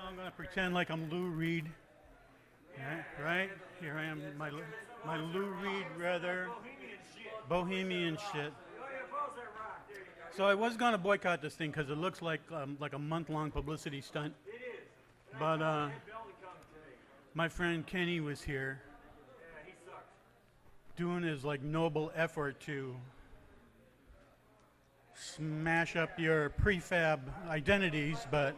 I'm going to pretend like I'm Lou Reed. Right? Here I am, my Lou Reed, rather. Bohemian shit. So I was going to boycott this thing because it looks like a month-long publicity stunt. But my friend Kenny was here doing his noble effort to smash up your prefab identities, but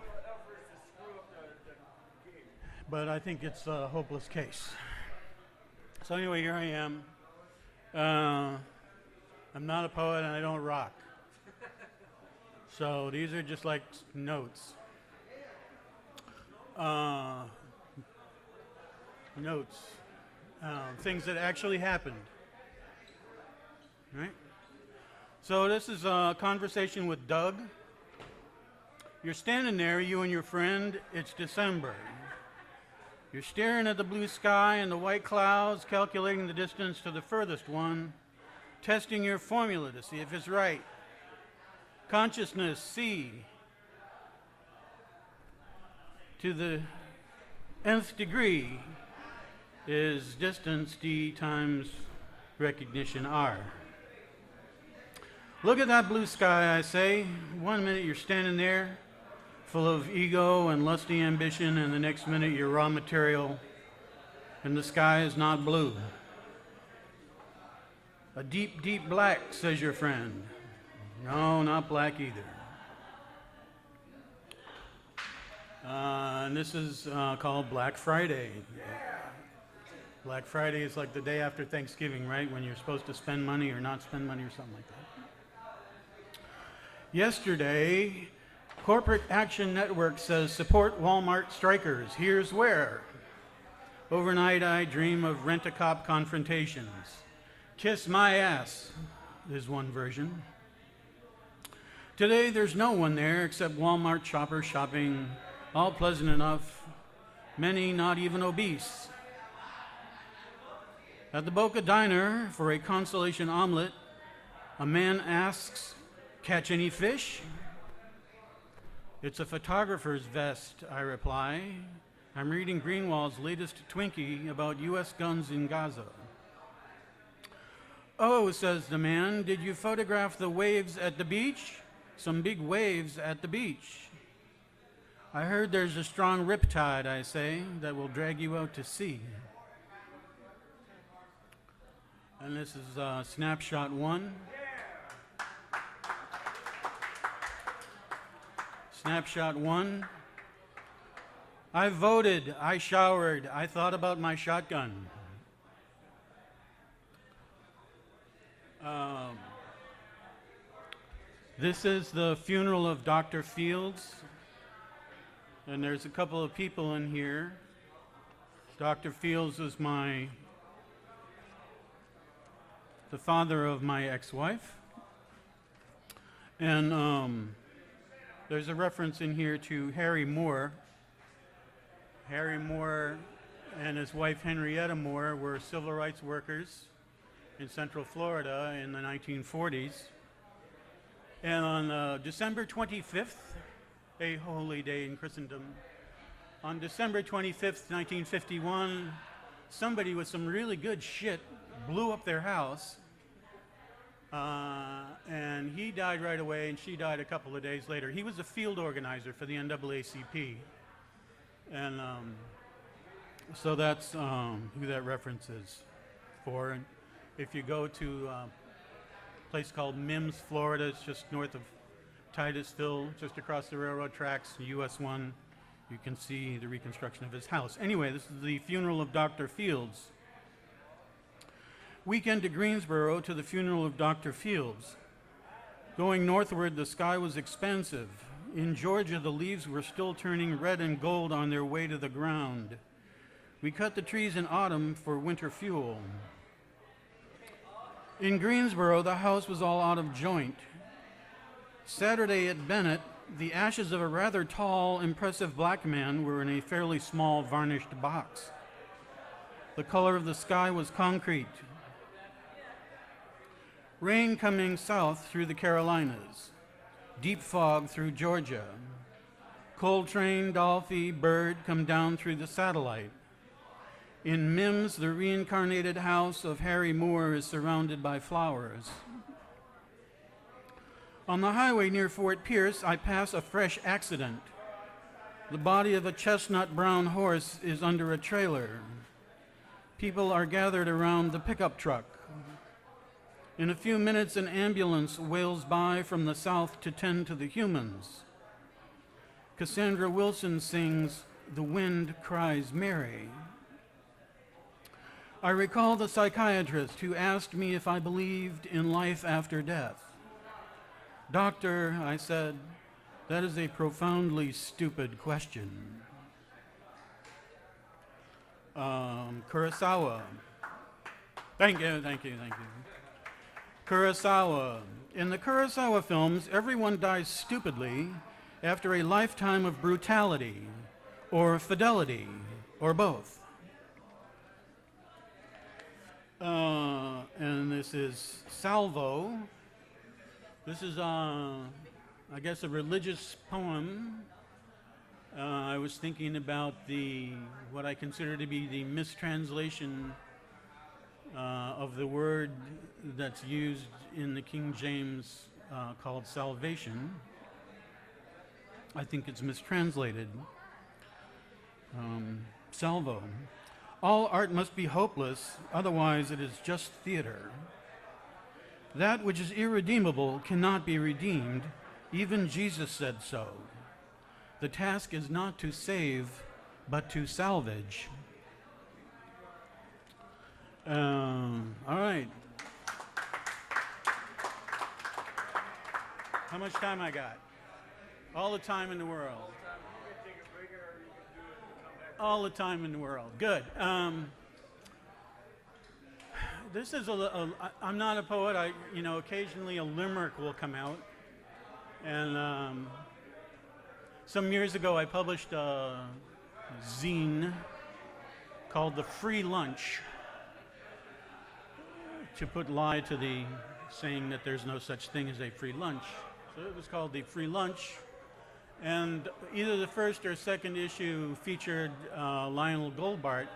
I think it's a hopeless case. So anyway, here I am. I'm not a poet and I don't rock. So these are just like notes. Notes. Things that actually happened. Right? So this is a conversation with Doug. You're standing there, you and your friend. It's December. You're staring at the blue sky and the white clouds, calculating the distance to the furthest one, testing your formula to see if it's right. Consciousness, C, to the nth degree is distance, D, times recognition, R. Look at that blue sky, I say. 1 minute you're standing there, full of ego and lusty ambition, and the next minute you're raw material, and the sky is not blue. A deep, deep black, says your friend. No, not black either. And this is called Black Friday. Black Friday is like the day after Thanksgiving, right? When you're supposed to spend money or not spend money or something like that. Yesterday, Corporate Action Network says support Walmart strikers. Here's where. Overnight I dream of rent-a-cop confrontations. Kiss my ass is one version. Today there's no one there except Walmart shoppers shopping, all pleasant enough, many not even obese. At the Boca Diner for a consolation omelet, a man asks, "Catch any fish?" "It's a photographer's vest," I reply. "I'm reading Greenwald's latest Twinkie about U.S. guns in Gaza." "Oh," says the man, "did you photograph the waves at the beach? Some big waves at the beach." "I heard there's a strong riptide," I say, "that will drag you out to sea." And this is snapshot one. Snapshot one. I voted, I showered, I thought about my shotgun. This is the funeral of Dr. Fields, and there's a couple of people in here. Dr. Fields is the father of my ex-wife, and there's a reference in here to Harry Moore. Harry Moore and his wife Henrietta Moore were civil rights workers in Central Florida in the 1940s. And on December 25th, a holy day in Christendom, on December 25th, 1951, somebody with some really good shit blew up their house, and he died right away, and she died a couple of days later. He was a field organizer for the NAACP, and so that's who that reference is for. And if you go to a place called Mims, Florida, it's just north of Titusville, just across the railroad tracks, US 1, you can see the reconstruction of his house. Anyway, this is the funeral of Dr. Fields. Weekend to Greensboro to the funeral of Dr. Fields. Going northward, the sky was expansive. In Georgia, the leaves were still turning red and gold on their way to the ground. We cut the trees in autumn for winter fuel. In Greensboro, the house was all out of joint. Saturday at Bennett, the ashes of a rather tall, impressive black man were in a fairly small, varnished box. The color of the sky was concrete. Rain coming south through the Carolinas. Deep fog through Georgia. Coltrane, Dolphy, Bird come down through the satellite. In Mims, the reincarnated house of Harry Moore is surrounded by flowers. On the highway near Fort Pierce, I pass a fresh accident. The body of a chestnut brown horse is under a trailer. People are gathered around the pickup truck. In a few minutes, an ambulance wails by from the south to tend to the humans. Cassandra Wilson sings, "The Wind Cries Mary." I recall the psychiatrist who asked me if I believed in life after death. "Doctor," I said, "that is a profoundly stupid question." Kurosawa. Thank you. Kurosawa. In the Kurosawa films, everyone dies stupidly after a lifetime of brutality or fidelity or both. And this is Salvo. This is, I guess, a religious poem. I was thinking about what I consider to be the mistranslation of the word that's used in the King James called salvation. I think it's mistranslated. Salvo. All art must be hopeless, otherwise it is just theater. That which is irredeemable cannot be redeemed. Even Jesus said so. The task is not to save, but to salvage. All right. How much time I got? All the time in the world. All the time in the world. Good. This is I'm not a poet. Occasionally a limerick will come out. And some years ago I published a zine called The Free Lunch to put lie to the saying that there's no such thing as a free lunch. So it was called The Free Lunch. And either the first or second issue featured Lionel Goldbart.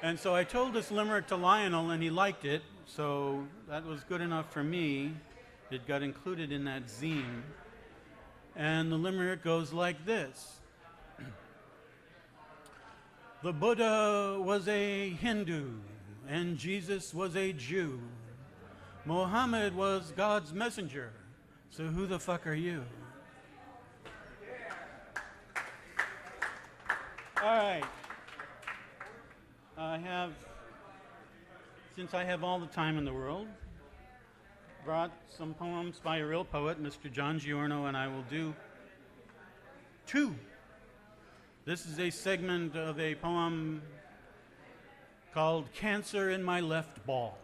And so I told this limerick to Lionel, and he liked it, so that was good enough for me. It got included in that zine. And the limerick goes like this. The Buddha was a Hindu, and Jesus was a Jew. Mohammed was God's messenger, so who the fuck are you? All right. Since I have all the time in the world, brought some poems by a real poet, Mr. John Giorno, and I will do two. This is a segment of a poem called Cancer in My Left Ball,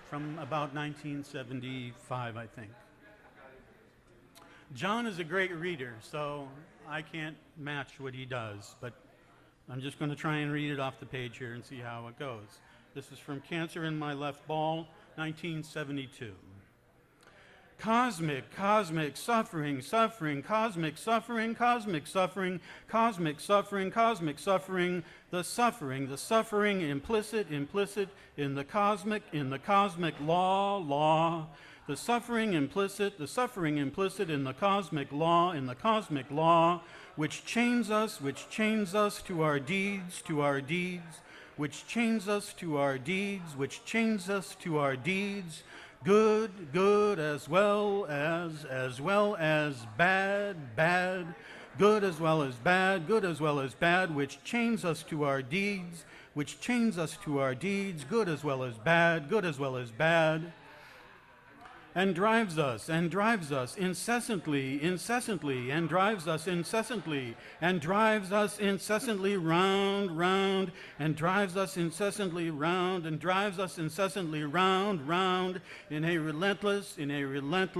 from about 1975, I think. John is a great reader, so I can't match what he does, but I'm just going to try and read it off the page here and see how it goes. This is from Cancer in My Left Ball, 1972. Cosmic, cosmic suffering, suffering, cosmic suffering, cosmic suffering, cosmic suffering, cosmic suffering, the suffering implicit, implicit in the cosmic law, law, the suffering implicit in the cosmic law, which chains us to our deeds, which chains us to our deeds, good, good as well as bad, bad, good as well as bad, which chains us to our deeds, good as well as bad, and drives us incessantly, and drives us incessantly round, round, and drives us incessantly round, round, in a relentless circle, in a relentless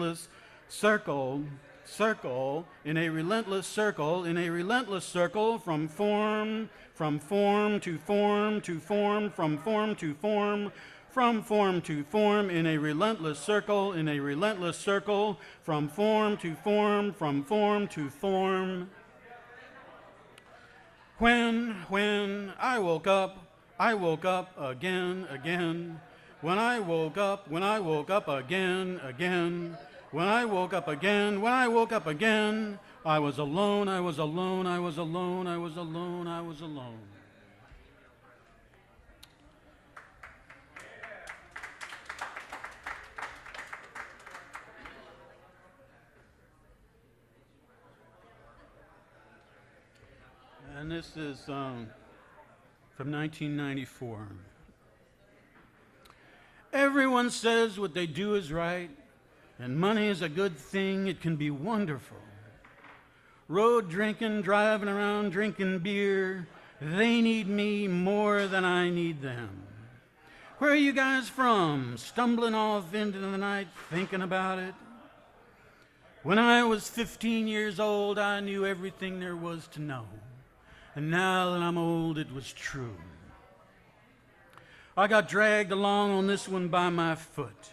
circle, from form to form, from form to form, from form to form, in a relentless circle, in a relentless circle, from form to form, from form to form. When I woke up again, again. When I woke up again, again. When I woke up again, when I woke up again, I was alone, I was alone, I was alone, I was alone, I was alone. And this is from 1994. Everyone says what they do is right, and money is a good thing, it can be wonderful. Road drinking, driving around drinking beer, they need me more than I need them. Where are you guys from? Stumbling off into the night, thinking about it. When I was 15 years old, I knew everything there was to know. And now that I'm old, it was true. I got dragged along on this one by my foot.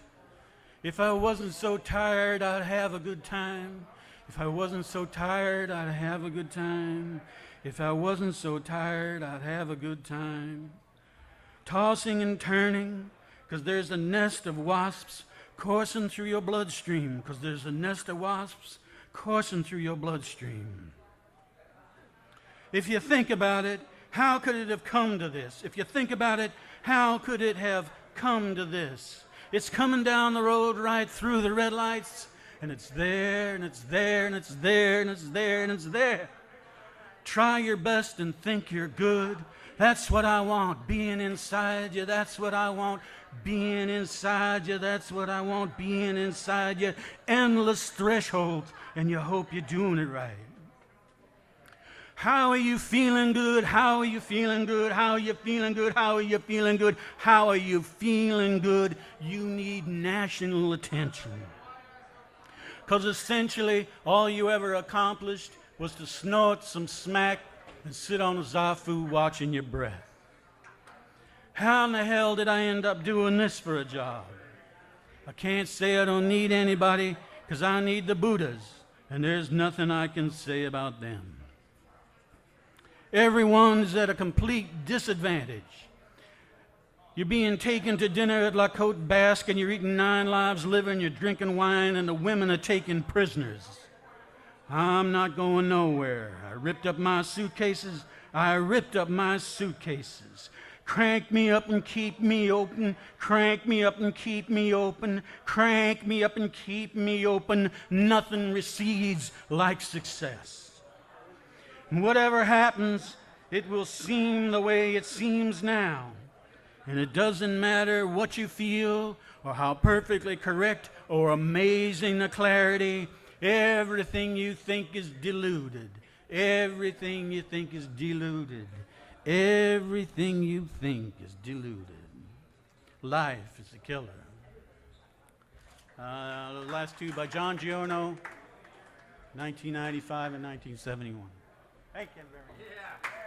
If I wasn't so tired, I'd have a good time. If I wasn't so tired, I'd have a good time. If I wasn't so tired, I'd have a good time. Tossing and turning, 'cause there's a nest of wasps coursing through your bloodstream, 'cause there's a nest of wasps coursing through your bloodstream. If you think about it, how could it have come to this? If you think about it, how could it have come to this? It's coming down the road right through the red lights, and it's there, and it's there, and it's there, and it's there, and it's there. Try your best and think you're good. That's what I want, being inside you. That's what I want, being inside you. That's what I want, being inside you. Endless thresholds, and you hope you're doing it right. How are you feeling good? How are you feeling good? How are you feeling good? How are you feeling good? How are you feeling good? You need national attention. Because essentially, all you ever accomplished was to snort some smack and sit on a zafu watching your breath. How in the hell did I end up doing this for a job? I can't say I don't need anybody, because I need the Buddhas, and there's nothing I can say about them. Everyone's at a complete disadvantage. You're being taken to dinner at La Côte Basque, and you're eating 9 lives liver, and you're drinking wine, and the women are taken prisoners. I'm not going nowhere. I ripped up my suitcases. Crank me up and keep me open. Crank me up and keep me open. Crank me up and keep me open. Nothing recedes like success. And whatever happens, it will seem the way it seems now. And it doesn't matter what you feel or how perfectly correct or amazing the clarity. Everything you think is deluded. Everything you think is deluded. Everything you think is deluded. Life is a killer. The last two by John Giorno, 1995 and 1971. Thank you very much. Yeah.